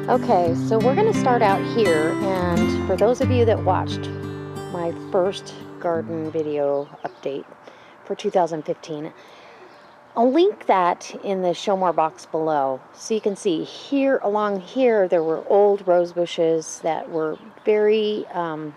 Okay, so we're going to start out here, and for those of you that watched my first garden video update for 2015, I'll link that in the show more box below. So you can see here, along here, there were old rose bushes that were very hard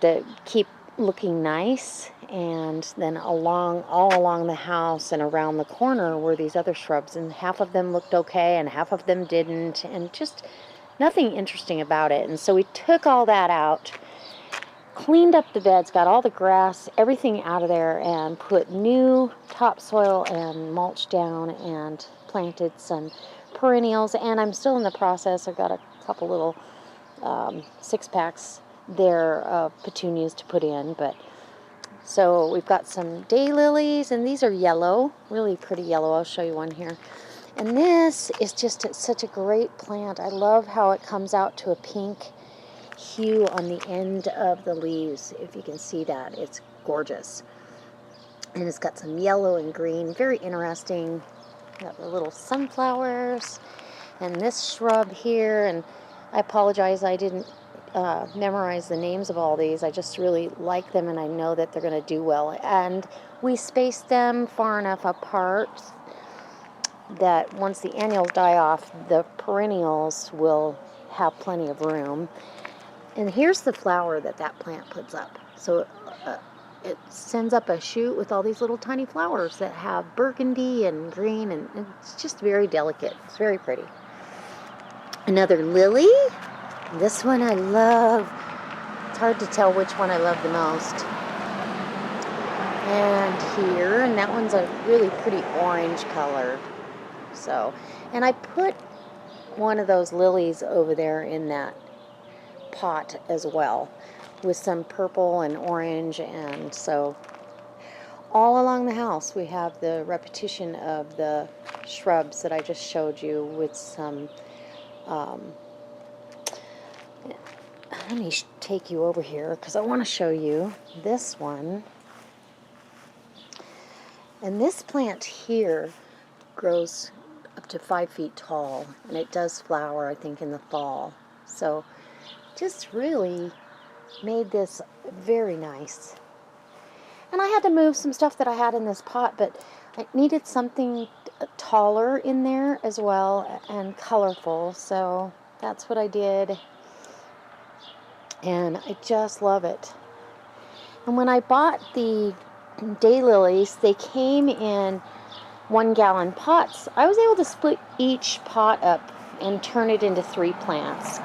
to keep looking nice, and then all along the house and around the corner were these other shrubs, and half of them looked okay and half of them didn't, and just nothing interesting about it. And so we took all that out, cleaned up the beds, got all the grass, everything out of there, and put new topsoil and mulch down and planted some perennials. And I'm still in the process. I've got a couple little 6-packs there of petunias to put in. But so we've got some daylilies, and these are yellow, really pretty yellow. I'll show you one here. And this is just such a great plant. I love how it comes out to a pink hue on the end of the leaves. If you can see that, it's gorgeous. And it's got some yellow and green, very interesting. Got the little sunflowers and this shrub here. And I apologize, I didn't memorize the names of all these. I just really like them, and I know that they're going to do well. And we spaced them far enough apart that once the annuals die off, the perennials will have plenty of room. And here's the flower that plant puts up. So it sends up a shoot with all these little tiny flowers that have burgundy and green, and it's just very delicate. It's very pretty. Another lily. This one I love. It's hard to tell which one I love the most. And here, and that one's a really pretty orange color. So, and I put one of those lilies over there in that pot as well, with some purple and orange. And so all along the house we have the repetition of the shrubs that I just showed you, with some let me take you over here because I want to show you this one. And this plant here grows up to 5 feet tall, and it does flower, I think, in the fall. So just really made this very nice. And I had to move some stuff that I had in this pot, but I needed something taller in there as well and colorful, so that's what I did. And I just love it. And when I bought the daylilies, they came in 1-gallon pots. I was able to split each pot up and turn it into 3 plants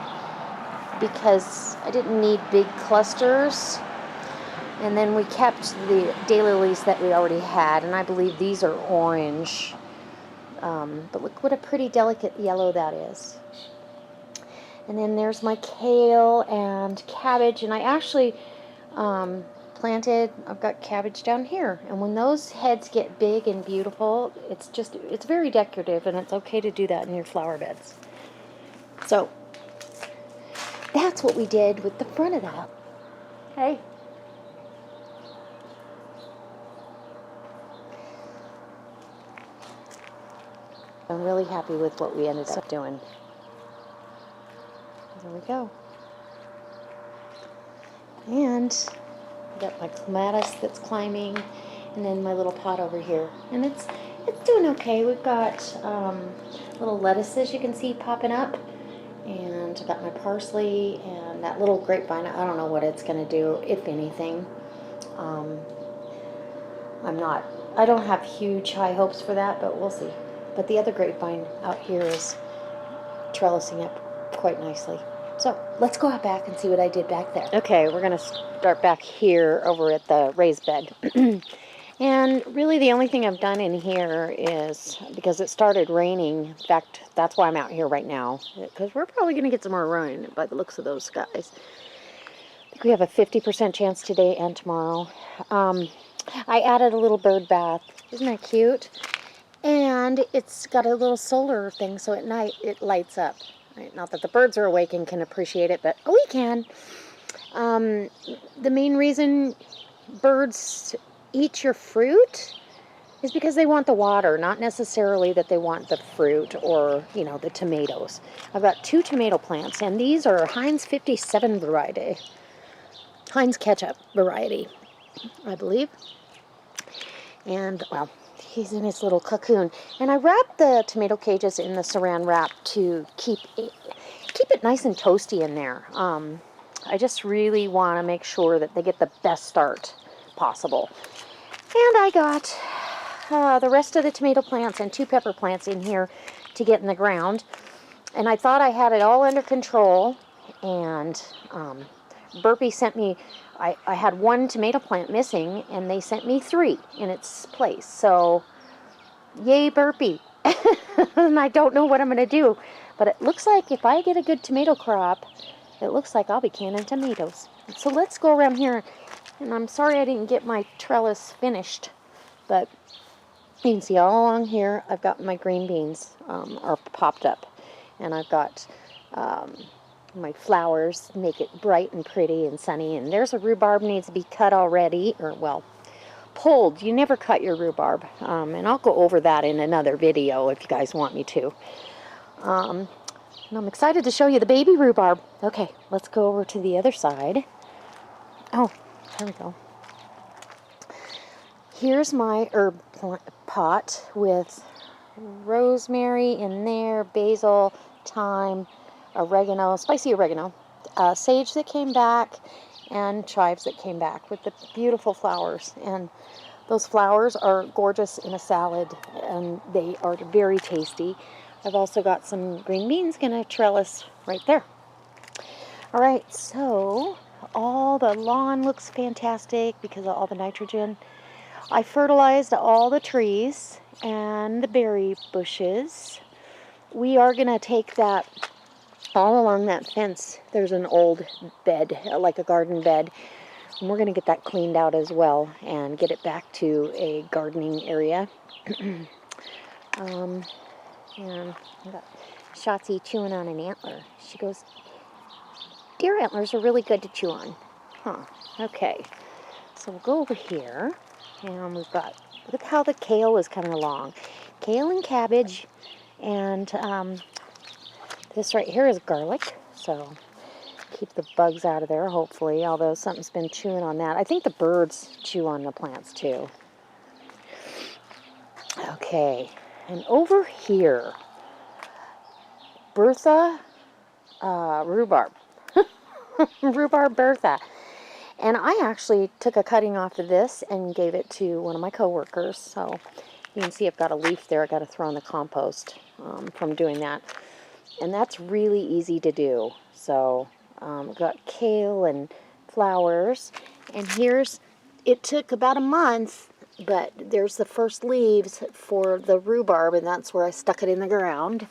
because I didn't need big clusters. And then we kept the daylilies that we already had, and I believe these are orange. But look what a pretty delicate yellow that is. And then there's my kale and cabbage, and I actually I've got cabbage down here, and when those heads get big and beautiful, it's very decorative, and it's okay to do that in your flower beds. So that's what we did with the front of that. Hey. I'm really happy with what we ended up doing. There we go. And I got my clematis that's climbing, and then my little pot over here. And it's doing okay. We've got little lettuces you can see popping up. And I've got my parsley and that little grapevine. I don't know what it's going to do, if anything. I don't have huge high hopes for that, but we'll see. But the other grapevine out here is trellising up quite nicely. So let's go out back and see what I did back there. Okay, we're going to start back here over at the raised bed. And really the only thing I've done in here is, because it started raining, in fact, that's why I'm out here right now, because we're probably going to get some more rain by the looks of those skies. I think we have a 50% chance today and tomorrow. I added a little bird bath. Isn't that cute? And it's got a little solar thing, so at night it lights up. Right? Not that the birds are awake and can appreciate it, but we can. The main reason birds eat your fruit is because they want the water, not necessarily that they want the fruit or, you know, the tomatoes. I've got 2 tomato plants, and these are Heinz 57 variety. Heinz ketchup variety, I believe. And, well, he's in his little cocoon. And I wrapped the tomato cages in the saran wrap to keep it nice and toasty in there. I just really want to make sure that they get the best start possible. And I got the rest of the tomato plants and 2 pepper plants in here to get in the ground. And I thought I had it all under control. And Burpee sent me, I had 1 tomato plant missing, and they sent me 3 in its place. So, yay Burpee. And I don't know what I'm going to do. But it looks like if I get a good tomato crop, it looks like I'll be canning tomatoes. So let's go around here. And I'm sorry I didn't get my trellis finished, but you can see all along here I've got my green beans are popped up, and I've got my flowers make it bright and pretty and sunny. And there's a rhubarb needs to be cut already, or well, pulled. You never cut your rhubarb, and I'll go over that in another video if you guys want me to. And I'm excited to show you the baby rhubarb. Okay, let's go over to the other side. Oh, there we go. Here's my herb pot with rosemary in there, basil, thyme, oregano, spicy oregano, sage that came back, and chives that came back with the beautiful flowers. And those flowers are gorgeous in a salad, and they are very tasty. I've also got some green beans in a trellis right there. All right, so all the lawn looks fantastic because of all the nitrogen. I fertilized all the trees and the berry bushes. We are going to take that all along that fence. There's an old bed, like a garden bed, and we're going to get that cleaned out as well and get it back to a gardening area. And I got Shotzi chewing on an antler. She goes, deer antlers are really good to chew on. Huh, okay. So we'll go over here, and we've got, look how the kale is coming along. Kale and cabbage, and this right here is garlic, so keep the bugs out of there, hopefully, although something's been chewing on that. I think the birds chew on the plants, too. Okay, and over here, Bertha rhubarb. Rhubarb Bertha. And I actually took a cutting off of this and gave it to one of my coworkers. So you can see I've got a leaf there I got to throw in the compost from doing that. And that's really easy to do. So I've got kale and flowers. And it took about a month, but there's the first leaves for the rhubarb, and that's where I stuck it in the ground.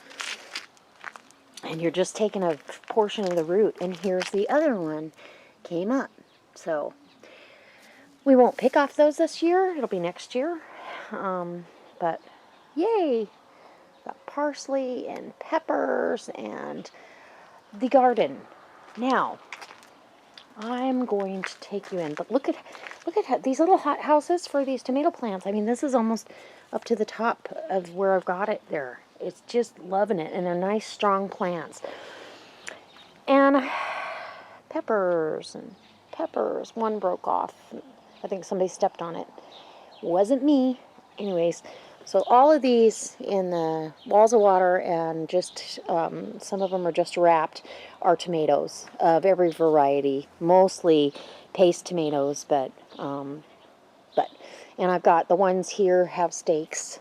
And you're just taking a portion of the root, and here's the other one came up. So we won't pick off those this year. It'll be next year. But yay! Got parsley and peppers and the garden. Now I'm going to take you in. But look at these little hot houses for these tomato plants. I mean, this is almost up to the top of where I've got it there. It's just loving it, and they're nice, strong plants. And peppers and peppers. One broke off. I think somebody stepped on it. Wasn't me. Anyways, so all of these in the walls of water, and just some of them are just wrapped, are tomatoes of every variety. Mostly paste tomatoes, but and I've got the ones here have stakes.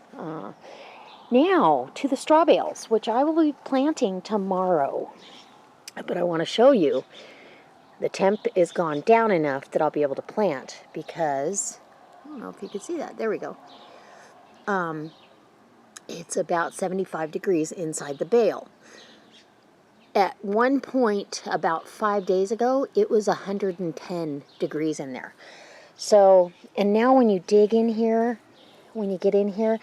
Now, to the straw bales, which I will be planting tomorrow. But I want to show you, the temp is gone down enough that I'll be able to plant, because, I don't know if you can see that, there we go. It's about 75 degrees inside the bale. At one point, about 5 days ago, it was 110 degrees in there. So, and now when you dig in here, when you get in here,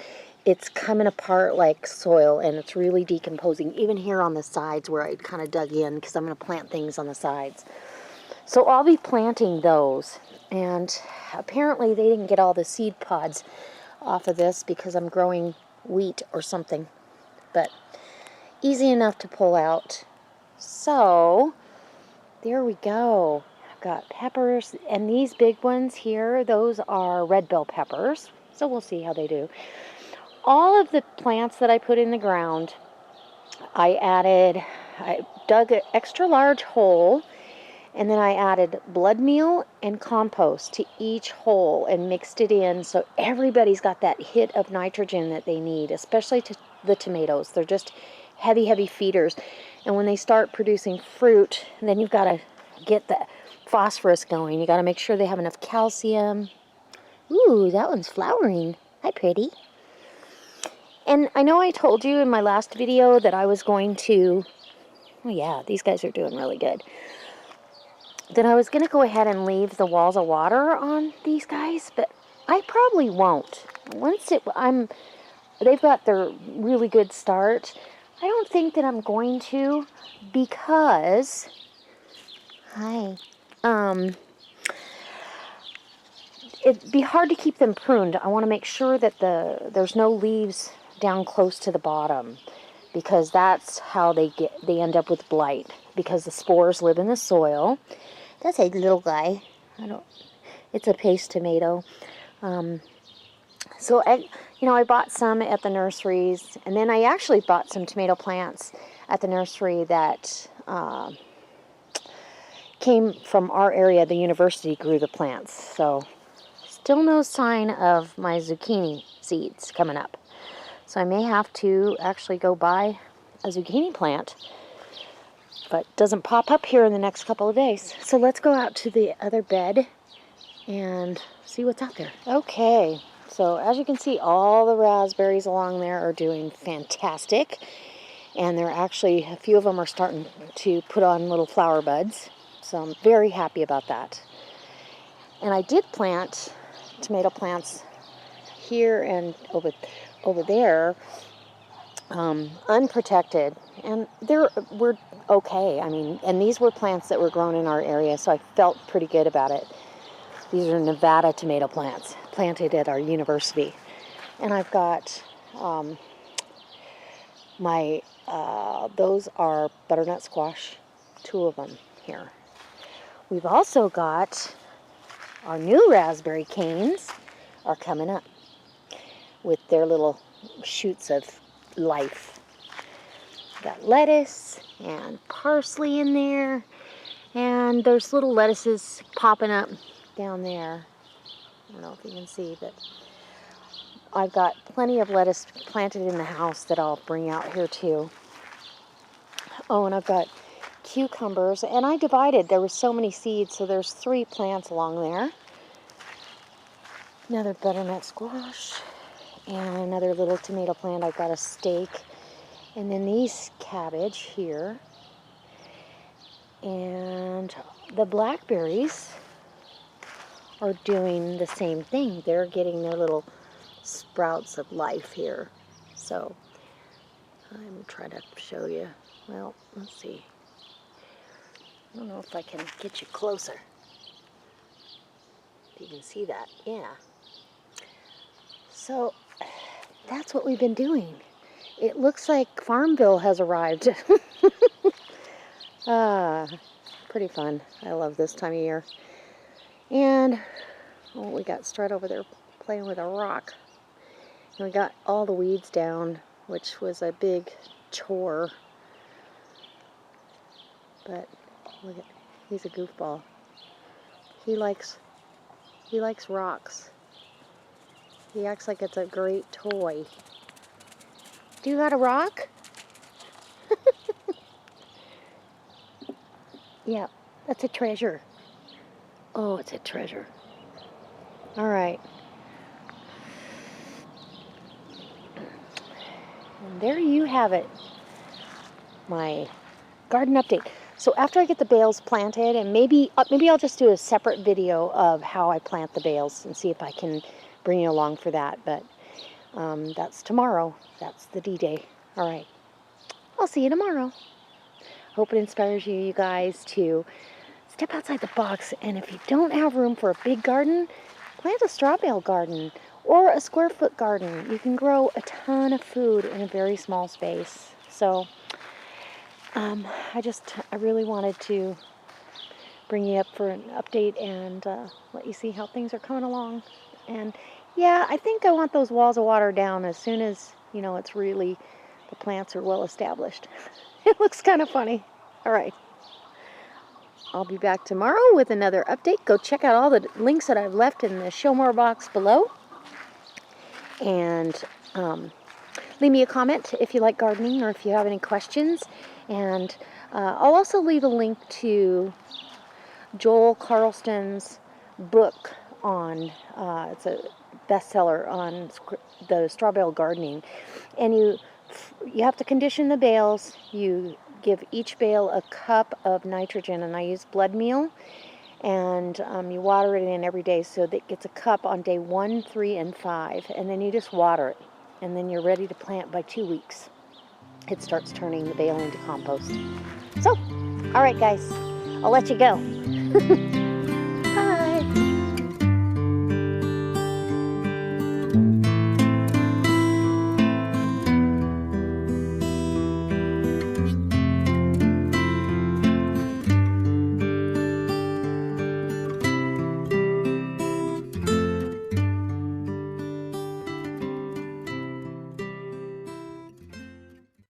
it's coming apart like soil, and it's really decomposing, even here on the sides where I kind of dug in, because I'm going to plant things on the sides. So I'll be planting those, and apparently they didn't get all the seed pods off of this because I'm growing wheat or something. But easy enough to pull out. So there we go. I've got peppers, and these big ones here, those are red bell peppers. So we'll see how they do. All of the plants that I put in the ground, I dug an extra large hole, and then I added blood meal and compost to each hole and mixed it in so everybody's got that hit of nitrogen that they need, especially to the tomatoes. They're just heavy, heavy feeders. And when they start producing fruit, then you've got to get the phosphorus going. You got to make sure they have enough calcium. Ooh, that one's flowering. Hi, pretty. And I know I told you in my last video that I was going to, oh yeah, these guys are doing really good, that I was going to go ahead and leave the walls of water on these guys, but I probably won't. They've got their really good start. I don't think that I'm going to, because, it'd be hard to keep them pruned. I want to make sure that there's no leaves down close to the bottom, because that's how they end up with blight, because the spores live in the soil. That's a little guy. It's a paste tomato. So I bought some at the nurseries, and then I actually bought some tomato plants at the nursery that came from our area. The university grew the plants. So still no sign of my zucchini seeds coming up. So I may have to actually go buy a zucchini plant, but it doesn't pop up here in the next couple of days. So let's go out to the other bed and see what's out there. Okay, so as you can see, all the raspberries along there are doing fantastic. And they're actually, a few of them are starting to put on little flower buds. So I'm very happy about that. And I did plant tomato plants here and over there, unprotected, and we're okay. I mean, and these were plants that were grown in our area, so I felt pretty good about it. These are Nevada tomato plants planted at our university, and I've got those are butternut squash, 2 of them here. We've also got our new raspberry canes are coming up with their little shoots of life. Got lettuce and parsley in there, and there's little lettuces popping up down there. I don't know if you can see, but I've got plenty of lettuce planted in the house that I'll bring out here too. Oh, and I've got cucumbers, and I divided. There were so many seeds, so there's 3 plants along there. Another butternut squash, and another little tomato plant. I've got a stake, and then these cabbage here, and the blackberries are doing the same thing. They're getting their little sprouts of life here. So I'm trying to show you. Well, let's see. I don't know if I can get you closer. If you can see that, yeah. So that's what we've been doing. It looks like Farmville has arrived. Pretty fun. I love this time of year. And we got Strut over there playing with a rock. And we got all the weeds down, which was a big chore. But look at, he's a goofball. He likes rocks. He acts like it's a great toy. Do you got a rock? Yeah, that's a treasure. Oh, it's a treasure. All right. And there you have it. My garden update. So after I get the bales planted, and maybe I'll just do a separate video of how I plant the bales and see if I can bring you along for that. But that's tomorrow. That's the D-Day. All right. I'll see you tomorrow. Hope it inspires you guys to step outside the box. And if you don't have room for a big garden, plant a straw bale garden or a square foot garden. You can grow a ton of food in a very small space. So I really wanted to bring you up for an update and let you see how things are coming along. And yeah, I think I want those walls of water down as soon as, it's really, the plants are well established. It looks kind of funny. All right. I'll be back tomorrow with another update. Go check out all the links that I've left in the show more box below. And leave me a comment if you like gardening or if you have any questions. And I'll also leave a link to Joel Carlston's book on, it's a bestseller on the Straw Bale Gardening. And you have to condition the bales. You give each bale a cup of nitrogen, and I use blood meal. And you water it in every day, so that it gets a cup on day 1, 3, and 5. And then you just water it. And then you're ready to plant by 2 weeks. It starts turning the bale into compost. So, all right, guys, I'll let you go.